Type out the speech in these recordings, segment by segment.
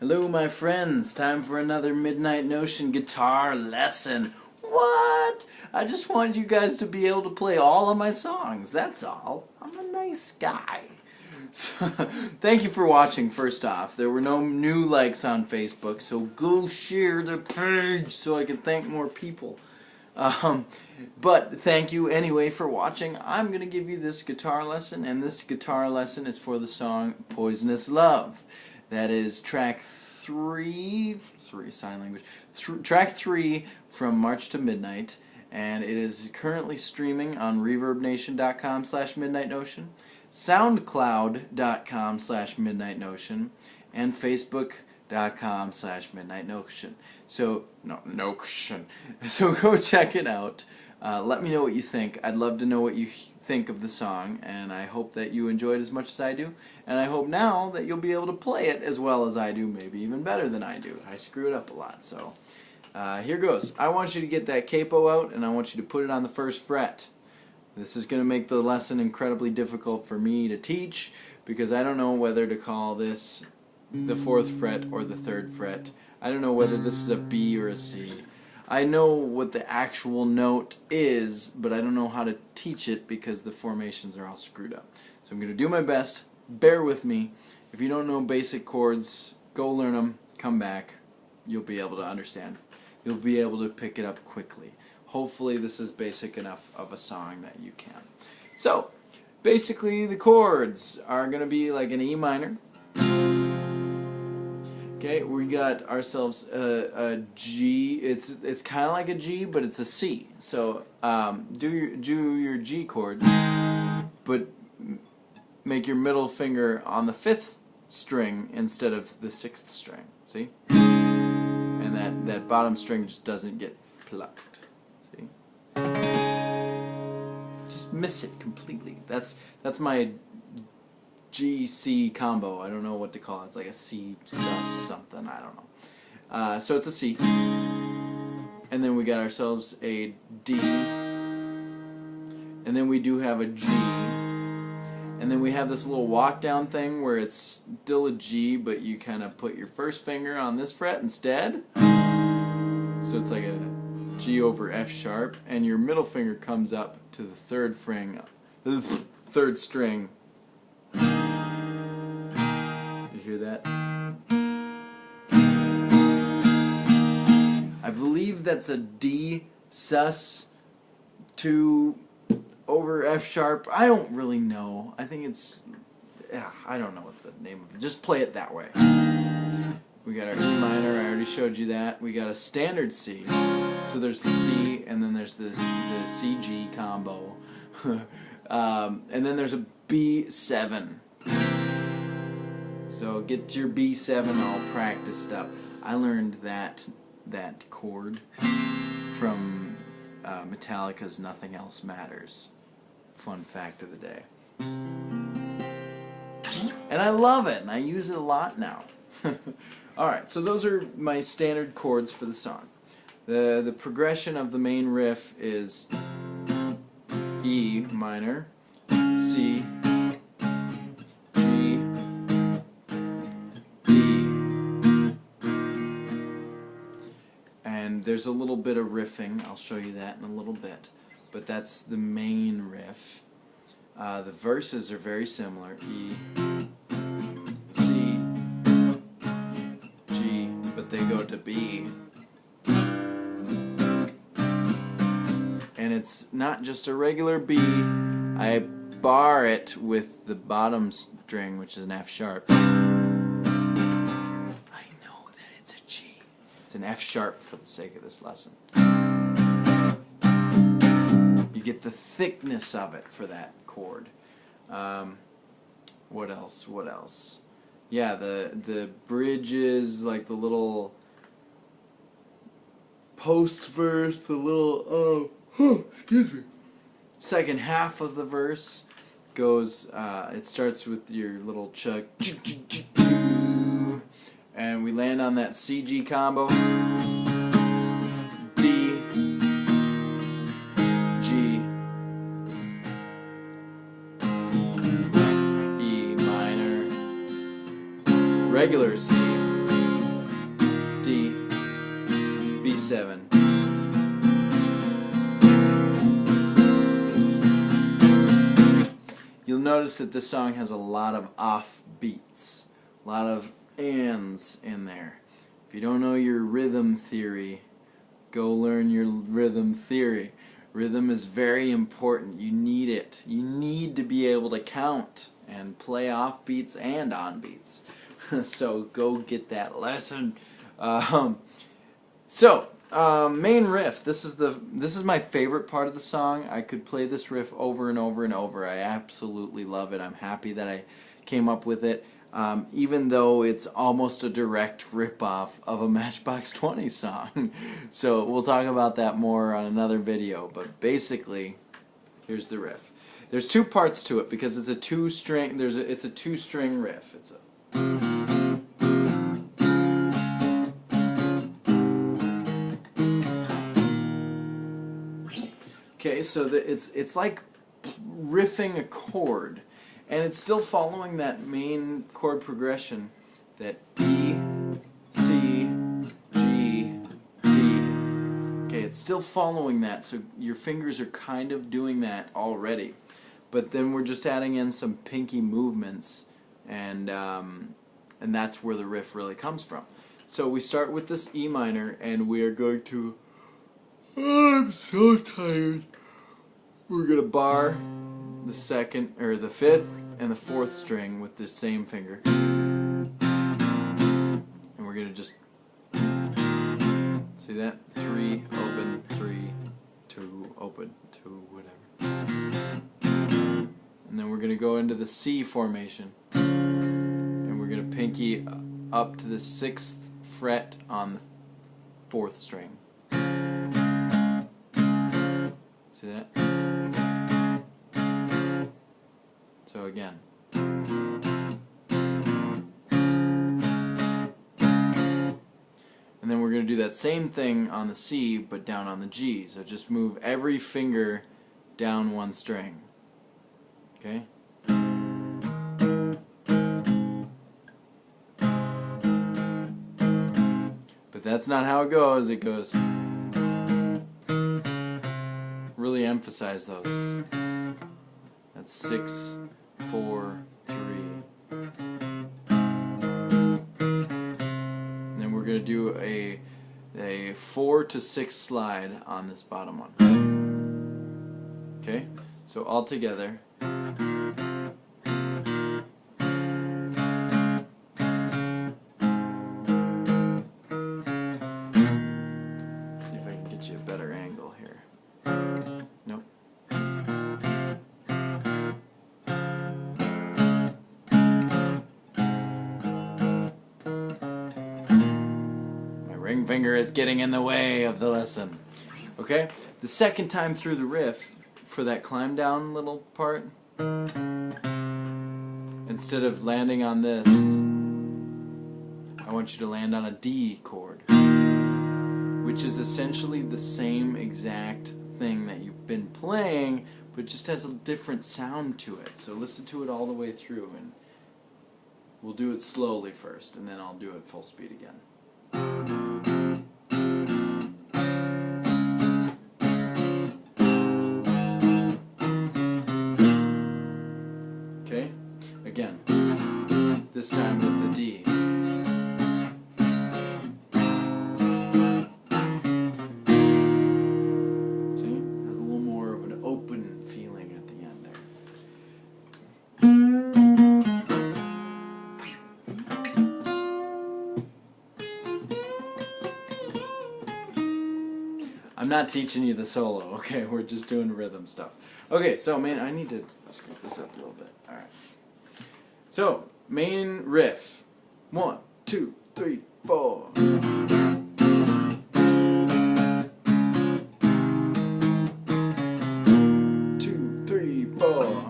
Hello, my friends. Time for another Midnight Notion guitar lesson. What? I just wanted you guys to be able to play all of my songs. That's all. I'm a nice guy. So, thank you for watching, first off. There were no new likes on Facebook, so go share the page so I can thank more people. But thank you anyway for watching. I'm going to give you this guitar lesson, and this guitar lesson is for the song Poisonous Love. That is track 3, sign language, track 3 from March to Midnight, and it is currently streaming on ReverbNation.com/MidnightNotion, SoundCloud.com/MidnightNotion, and Facebook.com/MidnightNotion. So go check it out. Let me know what you think. I'd love to know what you think of the song, and I hope that you enjoyed as much as I do, and I hope now that you'll be able to play it as well as I do, maybe even better than I do. I screw it up a lot, so here goes. I want you to get that capo out, and I want you to put it on the 1st fret. This is going to make the lesson incredibly difficult for me to teach, because I don't know whether to call this the 4th fret or the 3rd fret. I don't know whether this is a B or a C. I know what the actual note is, but I don't know how to teach it because the formations are all screwed up. So I'm going to do my best. Bear with me. If you don't know basic chords, go learn them, come back. You'll be able to understand. You'll be able to pick it up quickly. Hopefully this is basic enough of a song that you can. So, basically the chords are going to be like an E minor. Okay, we got ourselves a G. It's kind of like a G, but it's a C. So do your G chord, but make your middle finger on the 5th string instead of the 6th string. See? And that bottom string just doesn't get plucked. See? Just miss it completely. That's my G-C combo. I don't know what to call it. It's like a C sus something. I don't know. So it's a C. And then we got ourselves a D. And then we do have a G. And then we have this little walk down thing where it's still a G, but you kind of put your 1st finger on this fret instead. So it's like a G over F sharp. And your middle finger comes up to the 3rd string. You hear that? I believe that's a D sus 2 over F sharp. I don't really know. I think it's, yeah, I don't know what the name of it. Just play it that way. We got our E minor. I already showed you that. We got a standard C. So there's the C, and then there's the C-G combo. And then there's a B7. So get your B7 all practiced up. I learned that chord from Metallica's Nothing Else Matters. Fun fact of the day. And I love it, and I use it a lot now. Alright, so those are my standard chords for the song. The progression of the main riff is E minor, C, G, D, and there's a little bit of riffing. I'll show you that in a little bit, but that's the main riff. The verses are very similar. E, C, G, but they go to B. And it's not just a regular B. I bar it with the bottom string, which is an F sharp. I know that it's a G. It's an F sharp for the sake of this lesson. You get the thickness of it for that chord. What else? Yeah, the bridges, like the little post verse, the little excuse me. Second half of the verse goes. It starts with your little chug, and we land on that C-G combo. D, G, E minor, regular C, G7. You'll notice that this song has a lot of off beats, a lot of ands in there. If you don't know your rhythm theory, go learn your rhythm theory. Rhythm is very important. You need it. You need to be able to count and play off beats and on beats. So go get that lesson. Main riff. This is my favorite part of the song. I could play this riff over and over and over. I absolutely love it. I'm happy that I came up with it. Even though it's almost a direct rip-off of a Matchbox 20 song. So we'll talk about that more on another video, but basically, here's the riff. There's two parts to it because it's a two-string, it's a two-string riff. It's a Okay, so it's like riffing a chord. And it's still following that main chord progression, that B, C, G, D. Okay, it's still following that, so your fingers are kind of doing that already. But then we're just adding in some pinky movements, and that's where the riff really comes from. So we start with this E minor, and we are going to... Oh, I'm so tired. We're going to bar the second, or the fifth and the fourth string with the same finger, and we're gonna just see that 3 open, 3 2 open, 2 whatever, and then we're gonna go into the C formation, and we're gonna pinky up to the 6th fret on the 4th string. See that? So again. And then we're going to do that same thing on the C, but down on the G. So just move every finger down one string. Okay? But that's not how it goes. It goes... Really emphasize those. That's 6, 4, 3. And then we're going to do a 4 to 6 slide on this bottom one. Okay? So all together. See if I can get you a better angle here. Nope. Ring finger is getting in the way of the lesson. Okay? The second time through the riff, for that climb down little part, instead of landing on this, I want you to land on a D chord, which is essentially the same exact thing that you've been playing, but just has a different sound to it. So listen to it all the way through, and we'll do it slowly first, and then I'll do it full speed again. Okay? Again. This time with the D. See? Has a little more of an open feeling at the end there. I'm not teaching you the solo, okay? We're just doing rhythm stuff. Okay, so man, I need to screw this up a little bit. Alright. So, main riff. 1, 2, 3, 4. 2, 3, 4.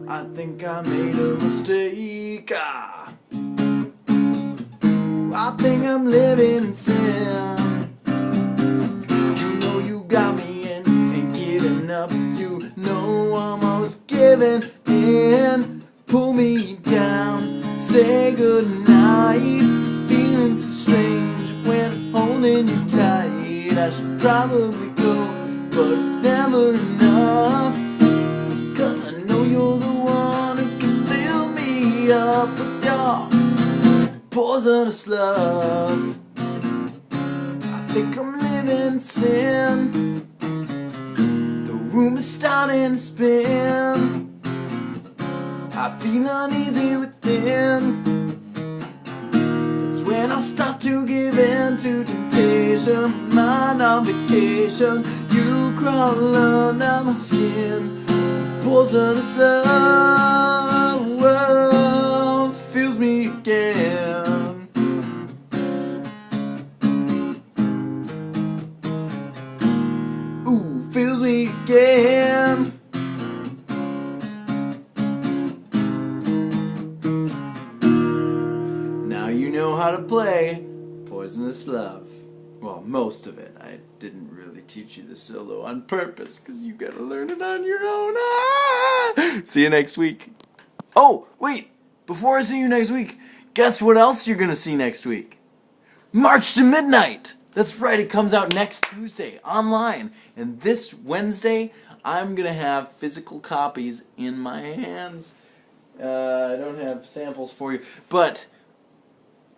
I think I made a mistake. I think I'm living in sin. You know you got me in, ain't giving up. You know I'm always giving in. hand, pull me down, say goodnight. It's feeling so strange when I'm holding you tight. I should probably go, but it's never enough, 'cause I know you're the one who can fill me up with your poisonous love. I think I'm living in sin. The room is starting to spin. I feel uneasy within. It's when I start to give in to temptation. Mind on vacation, you crawl under my skin. Poisonous love fills me again. Ooh, fills me again. Now you know how to play Poisonous Love. Well, most of it. I didn't really teach you the solo on purpose, because you gotta learn it on your own. Ah! See you next week. Oh, wait! Before I see you next week, guess what else you're gonna see next week? March to Midnight! That's right, it comes out next Tuesday, online. And this Wednesday, I'm gonna have physical copies in my hands. I don't have samples for you, but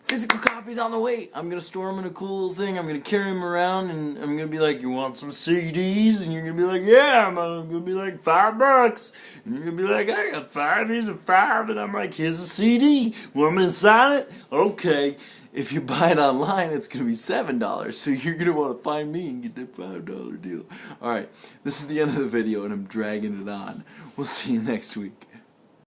physical copies on the way. I'm gonna store them in a cool little thing. I'm gonna carry them around, and I'm gonna be like, "You want some CDs?" And you're gonna be like, "Yeah." I'm gonna be like, $5. And you're gonna be like, "I got 5. Here's a 5." And I'm like, "Here's a CD. Want me to sign it?" Okay. If you buy it online, it's gonna be $7. So you're gonna want to find me and get that $5 deal. All right. This is the end of the video, and I'm dragging it on. We'll see you next week.